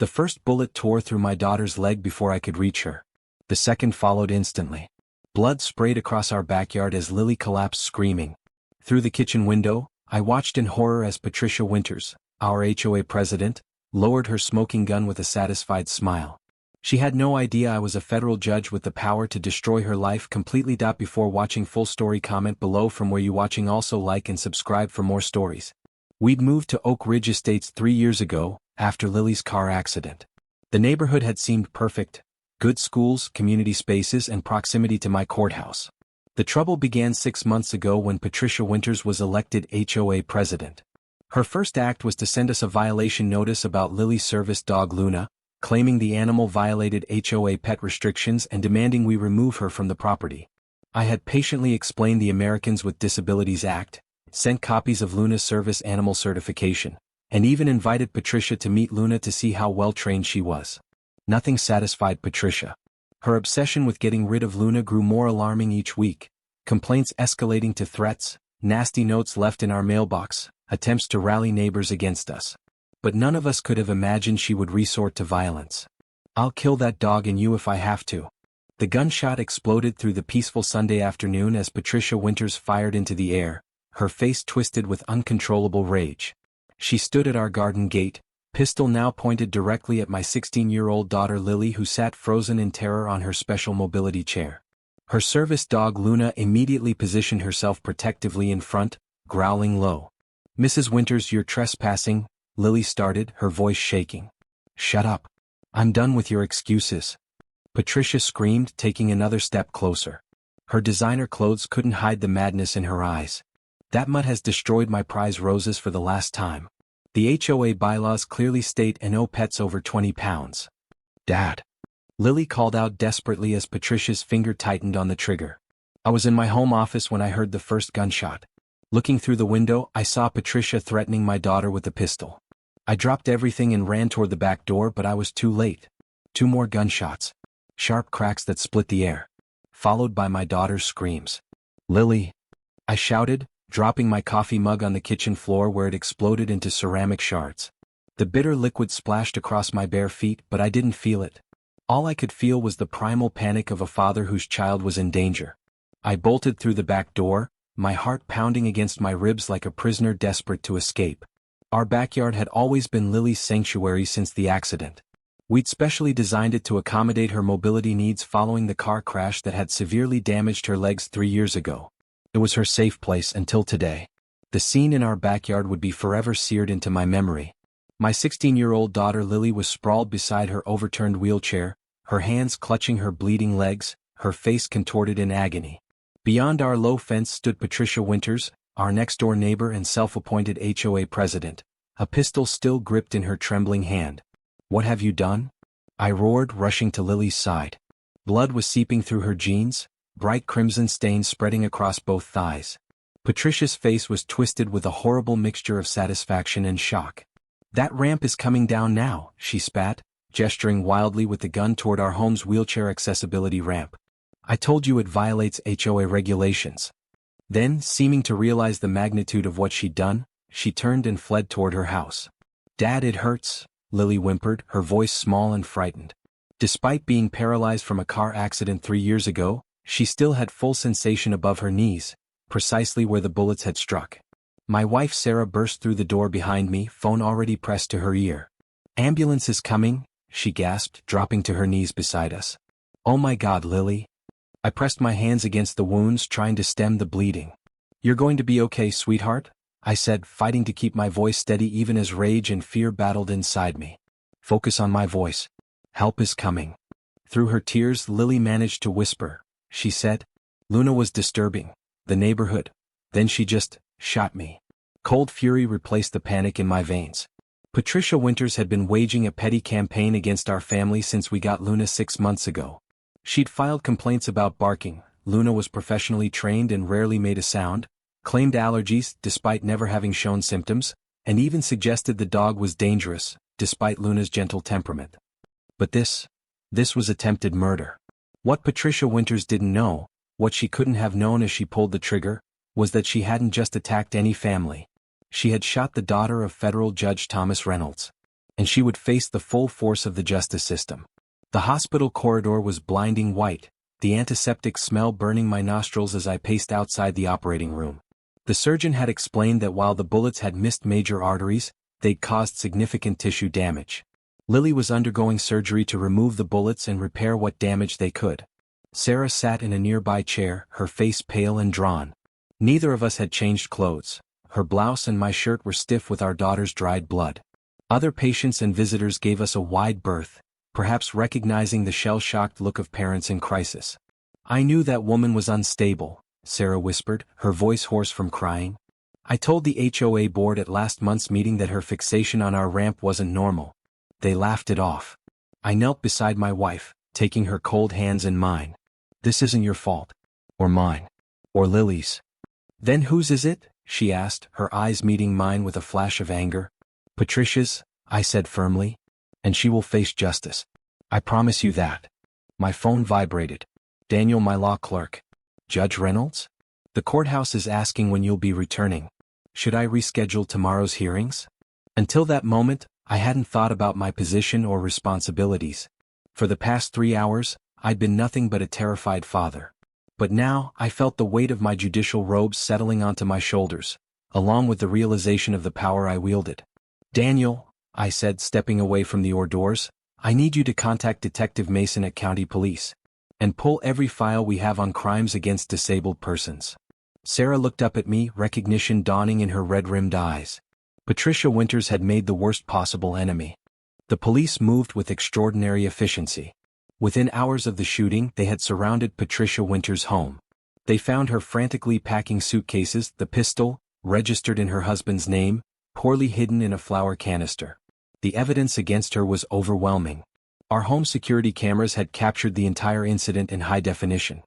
The first bullet tore through my daughter's leg before I could reach her. The second followed instantly. Blood sprayed across our backyard as Lily collapsed screaming. Through the kitchen window, I watched in horror as Patricia Winters, our HOA president, lowered her smoking gun with a satisfied smile. She had no idea I was a federal judge with the power to destroy her life completely. Before watching full story, comment below from where you watching. Also like and subscribe for more stories. We'd moved to Oak Ridge Estates 3 years ago, after Lily's car accident. The neighborhood had seemed perfect: good schools, community spaces, and proximity to my courthouse. The trouble began 6 months ago when Patricia Winters was elected HOA president. Her first act was to send us a violation notice about Lily's service dog Luna, claiming the animal violated HOA pet restrictions and demanding we remove her from the property. I had patiently explained the Americans with Disabilities Act, sent copies of Luna's service animal certification, and even invited Patricia to meet Luna to see how well trained she was. Nothing satisfied Patricia. Her obsession with getting rid of Luna grew more alarming each week, complaints escalating to threats, nasty notes left in our mailbox, attempts to rally neighbors against us. But none of us could have imagined she would resort to violence. "I'll kill that dog and you if I have to." The gunshot exploded through the peaceful Sunday afternoon as Patricia Winters fired into the air, her face twisted with uncontrollable rage. She stood at our garden gate, pistol now pointed directly at my 16-year-old daughter Lily, who sat frozen in terror on her special mobility chair. Her service dog Luna immediately positioned herself protectively in front, growling low. "Mrs. Winters, you're trespassing," Lily started, her voice shaking. "Shut up. I'm done with your excuses," Patricia screamed, taking another step closer. Her designer clothes couldn't hide the madness in her eyes. "That mutt has destroyed my prize roses for the last time. The HOA bylaws clearly state no pets over 20 pounds. Dad," Lily called out desperately as Patricia's finger tightened on the trigger. I was in my home office when I heard the first gunshot. Looking through the window, I saw Patricia threatening my daughter with a pistol. I dropped everything and ran toward the back door, but I was too late. 2 more gunshots. Sharp cracks that split the air, followed by my daughter's screams. "Lily!" I shouted, dropping my coffee mug on the kitchen floor where it exploded into ceramic shards. The bitter liquid splashed across my bare feet, but I didn't feel it. All I could feel was the primal panic of a father whose child was in danger. I bolted through the back door, my heart pounding against my ribs like a prisoner desperate to escape. Our backyard had always been Lily's sanctuary since the accident. We'd specially designed it to accommodate her mobility needs following the car crash that had severely damaged her legs 3 years ago. It was her safe place until today. The scene in our backyard would be forever seared into my memory. My 16-year-old daughter Lily was sprawled beside her overturned wheelchair, her hands clutching her bleeding legs, her face contorted in agony. Beyond our low fence stood Patricia Winters, our next-door neighbor and self-appointed HOA president, a pistol still gripped in her trembling hand. "What have you done?" I roared, rushing to Lily's side. Blood was seeping through her jeans, bright crimson stains spreading across both thighs. Patricia's face was twisted with a horrible mixture of satisfaction and shock. "That ramp is coming down now," she spat, gesturing wildly with the gun toward our home's wheelchair accessibility ramp. "I told you it violates HOA regulations." Then, seeming to realize the magnitude of what she'd done, she turned and fled toward her house. "Dad, it hurts," Lily whimpered, her voice small and frightened. Despite being paralyzed from a car accident 3 years ago, she still had full sensation above her knees, precisely where the bullets had struck. My wife Sarah burst through the door behind me, phone already pressed to her ear. "Ambulance is coming," she gasped, dropping to her knees beside us. "Oh my God, Lily." I pressed my hands against the wounds, trying to stem the bleeding. "You're going to be okay, sweetheart," I said, fighting to keep my voice steady even as rage and fear battled inside me. "Focus on my voice. Help is coming." Through her tears, Lily managed to whisper. She said, "Luna was disturbing the neighborhood. Then she just shot me." Cold fury replaced the panic in my veins. Patricia Winters had been waging a petty campaign against our family since we got Luna 6 months ago. She'd filed complaints about barking. Luna was professionally trained and rarely made a sound, claimed allergies despite never having shown symptoms, and even suggested the dog was dangerous, despite Luna's gentle temperament. But this was attempted murder. What Patricia Winters didn't know, what she couldn't have known as she pulled the trigger, was that she hadn't just attacked any family. She had shot the daughter of federal Judge Thomas Reynolds. and she would face the full force of the justice system. The hospital corridor was blinding white, the antiseptic smell burning my nostrils as I paced outside the operating room. The surgeon had explained that while the bullets had missed major arteries, they'd caused significant tissue damage. Lily was undergoing surgery to remove the bullets and repair what damage they could. Sarah sat in a nearby chair, her face pale and drawn. Neither of us had changed clothes. Her blouse and my shirt were stiff with our daughter's dried blood. Other patients and visitors gave us a wide berth, perhaps recognizing the shell-shocked look of parents in crisis. "I knew that woman was unstable," Sarah whispered, her voice hoarse from crying. "I told the HOA board at last month's meeting that her fixation on our ramp wasn't normal. They laughed it off." I knelt beside my wife, taking her cold hands in mine. "This isn't your fault. Or mine. Or Lily's." "Then whose is it?" she asked, her eyes meeting mine with a flash of anger. "Patricia's," I said firmly. "And she will face justice. I promise you that." My phone vibrated. "Daniel, my law clerk." "Judge Reynolds? The courthouse is asking when you'll be returning. Should I reschedule tomorrow's hearings?" Until that moment, I hadn't thought about my position or responsibilities. For the past 3 hours, I'd been nothing but a terrified father. But now, I felt the weight of my judicial robes settling onto my shoulders, along with the realization of the power I wielded. "Daniel," I said, stepping away from the hors d'oeuvres, "I need you to contact Detective Mason at County Police and pull every file we have on crimes against disabled persons." Sarah looked up at me, recognition dawning in her red-rimmed eyes. Patricia Winters had made the worst possible enemy. The police moved with extraordinary efficiency. Within hours of the shooting, they had surrounded Patricia Winters' home. They found her frantically packing suitcases, the pistol, registered in her husband's name, poorly hidden in a flour canister. The evidence against her was overwhelming. Our home security cameras had captured the entire incident in high definition.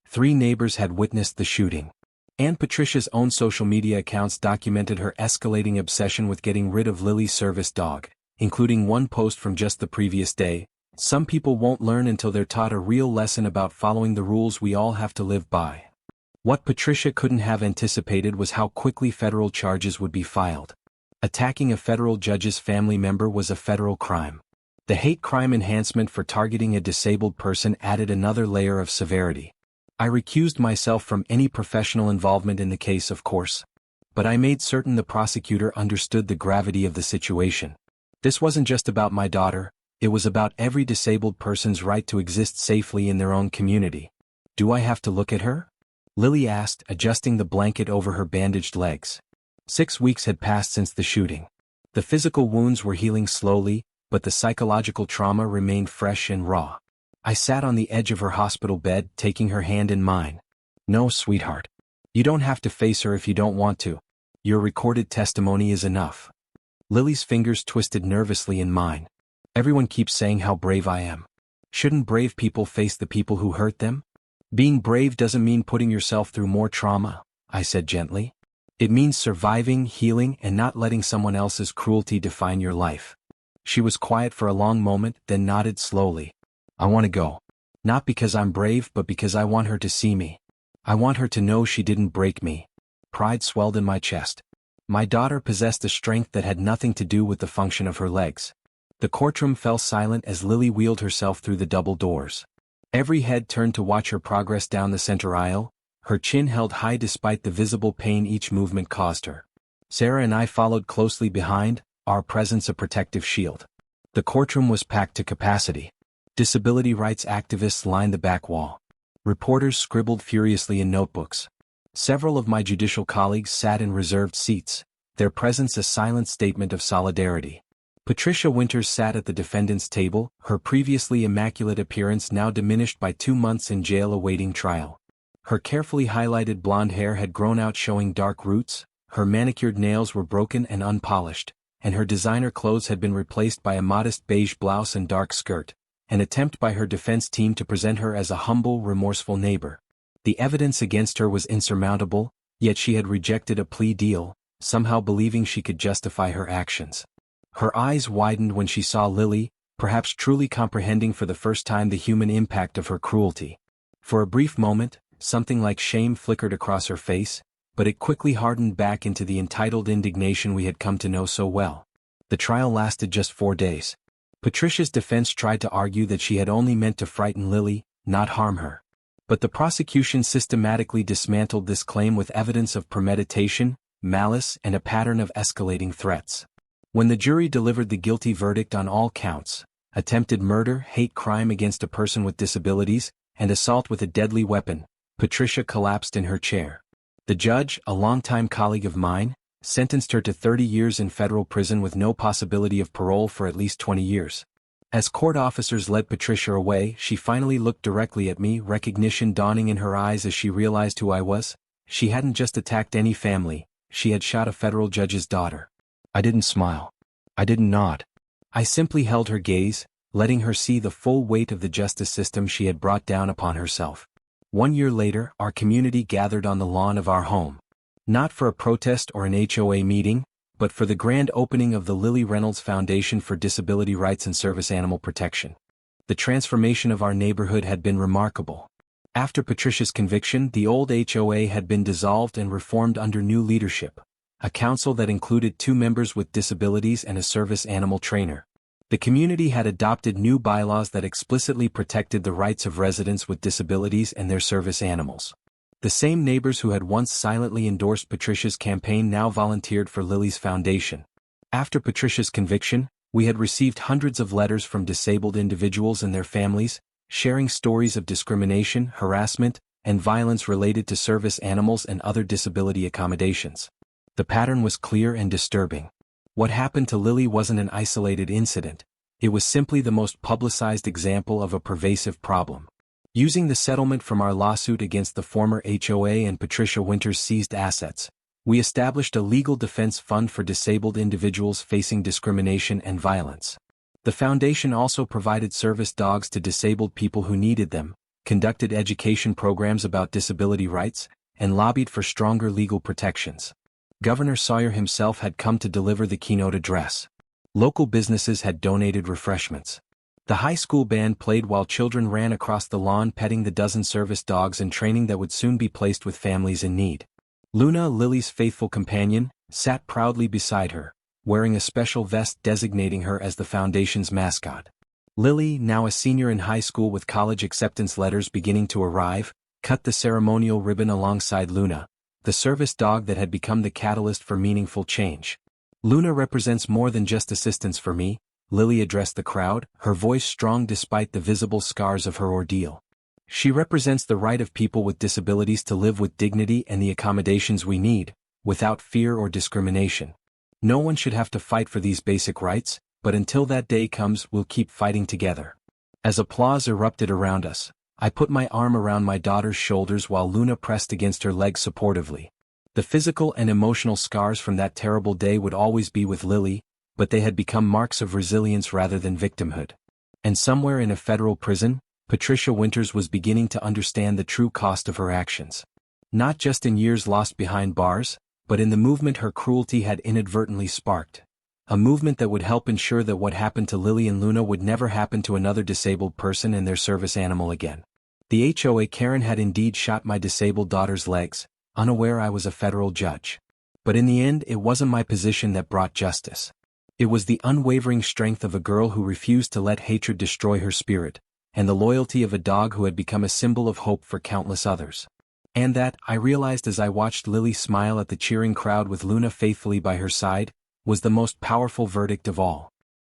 3 neighbors had witnessed the shooting. And Patricia's own social media accounts documented her escalating obsession with getting rid of Lily's service dog, including one post from just the previous day. "Some people won't learn until they're taught a real lesson about following the rules we all have to live by." What Patricia couldn't have anticipated was how quickly federal charges would be filed. Attacking a federal judge's family member was a federal crime. The hate crime enhancement for targeting a disabled person added another layer of severity. I recused myself from any professional involvement in the case, of course. But I made certain the prosecutor understood the gravity of the situation. This wasn't just about my daughter, it was about every disabled person's right to exist safely in their own community. "Do I have to look at her?" Lily asked, adjusting the blanket over her bandaged legs. 6 weeks had passed since the shooting. The physical wounds were healing slowly, but the psychological trauma remained fresh and raw. I sat on the edge of her hospital bed, taking her hand in mine. "No, sweetheart. You don't have to face her if you don't want to. Your recorded testimony is enough." Lily's fingers twisted nervously in mine. "Everyone keeps saying how brave I am. Shouldn't brave people face the people who hurt them?" "Being brave doesn't mean putting yourself through more trauma," I said gently. "It means surviving, healing, and not letting someone else's cruelty define your life." She was quiet for a long moment, then nodded slowly. "I want to go. Not because I'm brave, but because I want her to see me. I want her to know she didn't break me." Pride swelled in my chest. My daughter possessed a strength that had nothing to do with the function of her legs. The courtroom fell silent as Lily wheeled herself through the double doors. Every head turned to watch her progress down the center aisle, her chin held high despite the visible pain each movement caused her. Sarah and I followed closely behind, our presence a protective shield. The courtroom was packed to capacity. Disability rights activists lined the back wall. Reporters scribbled furiously in notebooks. Several of my judicial colleagues sat in reserved seats, their presence a silent statement of solidarity. Patricia Winters sat at the defendant's table, her previously immaculate appearance now diminished by 2 months in jail awaiting trial. Her carefully highlighted blonde hair had grown out showing dark roots, her manicured nails were broken and unpolished, and her designer clothes had been replaced by a modest beige blouse and dark skirt, an attempt by her defense team to present her as a humble, remorseful neighbor. The evidence against her was insurmountable, yet she had rejected a plea deal, somehow believing she could justify her actions. Her eyes widened when she saw Lily, perhaps truly comprehending for the first time the human impact of her cruelty. For a brief moment, something like shame flickered across her face, but it quickly hardened back into the entitled indignation we had come to know so well. The trial lasted just 4 days. Patricia's defense tried to argue that she had only meant to frighten Lily, not harm her. But the prosecution systematically dismantled this claim with evidence of premeditation, malice, and a pattern of escalating threats. When the jury delivered the guilty verdict on all counts, attempted murder, hate crime against a person with disabilities, and assault with a deadly weapon, Patricia collapsed in her chair. The judge, a longtime colleague of mine, sentenced her to 30 years in federal prison with no possibility of parole for at least 20 years. As court officers led Patricia away, she finally looked directly at me, recognition dawning in her eyes as she realized who I was. She hadn't just attacked any family, she had shot a federal judge's daughter. I didn't smile. I didn't nod. I simply held her gaze, letting her see the full weight of the justice system she had brought down upon herself. 1 year later, our community gathered on the lawn of our home. Not for a protest or an HOA meeting, but for the grand opening of the Lily Reynolds Foundation for Disability Rights and Service Animal Protection. The transformation of our neighborhood had been remarkable. After Patricia's conviction, the old HOA had been dissolved and reformed under new leadership, a council that included 2 members with disabilities and a service animal trainer. The community had adopted new bylaws that explicitly protected the rights of residents with disabilities and their service animals. The same neighbors who had once silently endorsed Patricia's campaign now volunteered for Lily's foundation. After Patricia's conviction, we had received hundreds of letters from disabled individuals and their families, sharing stories of discrimination, harassment, and violence related to service animals and other disability accommodations. The pattern was clear and disturbing. What happened to Lily wasn't an isolated incident, it was simply the most publicized example of a pervasive problem. Using the settlement from our lawsuit against the former HOA and Patricia Winters' seized assets, we established a legal defense fund for disabled individuals facing discrimination and violence. The foundation also provided service dogs to disabled people who needed them, conducted education programs about disability rights, and lobbied for stronger legal protections. Governor Sawyer himself had come to deliver the keynote address. Local businesses had donated refreshments. The high school band played while children ran across the lawn petting the dozen service dogs in training that would soon be placed with families in need. Luna, Lily's faithful companion, sat proudly beside her, wearing a special vest designating her as the foundation's mascot. Lily, now a senior in high school with college acceptance letters beginning to arrive, cut the ceremonial ribbon alongside Luna, the service dog that had become the catalyst for meaningful change. Luna represents more than just assistance for me, Lily addressed the crowd, her voice strong despite the visible scars of her ordeal. She represents the right of people with disabilities to live with dignity and the accommodations we need, without fear or discrimination. No one should have to fight for these basic rights, but until that day comes, we'll keep fighting together. As applause erupted around us, I put my arm around my daughter's shoulders while Luna pressed against her leg supportively. The physical and emotional scars from that terrible day would always be with Lily, but they had become marks of resilience rather than victimhood. And somewhere in a federal prison, Patricia Winters was beginning to understand the true cost of her actions. Not just in years lost behind bars, but in the movement her cruelty had inadvertently sparked. A movement that would help ensure that what happened to Lily and Luna would never happen to another disabled person and their service animal again. The HOA Karen had indeed shot my disabled daughter's legs, unaware I was a federal judge. But in the end, it wasn't my position that brought justice. It was the unwavering strength of a girl who refused to let hatred destroy her spirit, and the loyalty of a dog who had become a symbol of hope for countless others. And that, I realized as I watched Lily smile at the cheering crowd with Luna faithfully by her side, was the most powerful verdict of all.